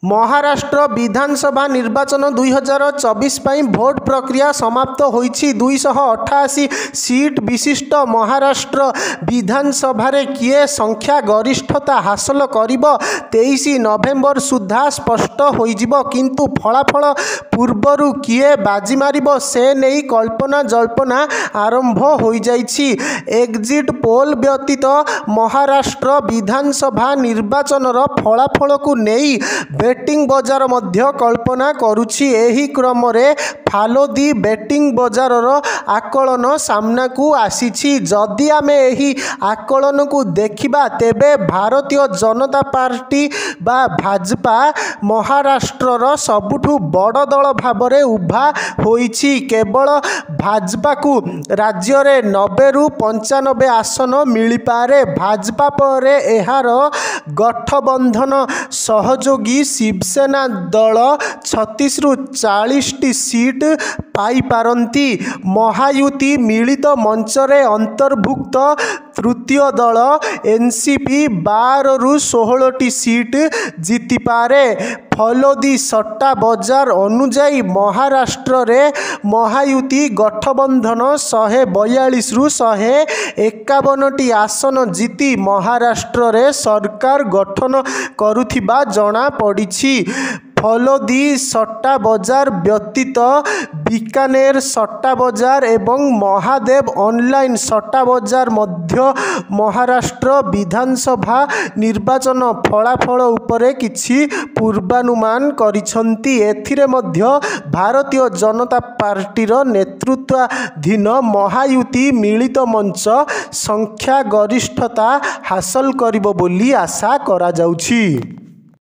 महाराष्ट्र विधानसभा निर्वाचन 2024 ପାଇଁ भोट प्रक्रिया समाप्त होईछि। 288 सीट विशिष्ट महाराष्ट्र विधानसभा रे किए संख्या गरिष्ठता हासिल करिबो 23 नवेम्बर सुधा स्पष्ट होईजिबो, किंतु फलाफल पूर्वरु किए बाजी मारिबो से नहीं कल्पना जल्पना आरंभ होई जाईछि। एग्जिट पोल व्यतीत महाराष्ट्र विधानसभा निर्वाचन रो फलाफल को नहीं बेटिंग बजार मध्य कल्पना करुछि। एही क्रम रे फालोदी बेटिंग बजार रो आकलन सामना को आसीछि। जदि आमे एही आकलन को देखिबा तेबे भारतीय जनता पार्टी बा भाजपा महाराष्ट्र रो सबुठु बड़ दल भाबरे उभा होईछि। केवल भाजपा को राज्य रे 90 रु 95 आसन मिली पारे। भाजपा परे एहार गठबंधन सहयोगी शिवसेना दल 36 रु 40 टी सीट पाई पारंती। महायुति मिलित मंच रे अंतर्भुक्त तृतीय दल एनसीपी 12 रु 16 टी सीट जीति पारे। फलोदी सट्टा बजार अनुजाई महाराष्ट्र रे महायुति गठबंधन 142 रु 151 टी आसन जीति महाराष्ट्र रे सरकार गठन करुथिबा जना पड़िछि। फलोदी सट्टा बजार व्यतीत बीकानेर सट्टा बजार एवं महादेव ऑनलाइन सट्टा बजार मध्य महाराष्ट्र विधानसभा निर्वाचन फलाफल उपरे किछि पूर्वानुमान करिसंती। एथिरे मध्य भारतीय जनता पार्टीर नेतृत्वाधीन महायुति मिलित मंच संख्या गरिष्ठता हासिल करिबो बोली आशा करा जाउछि।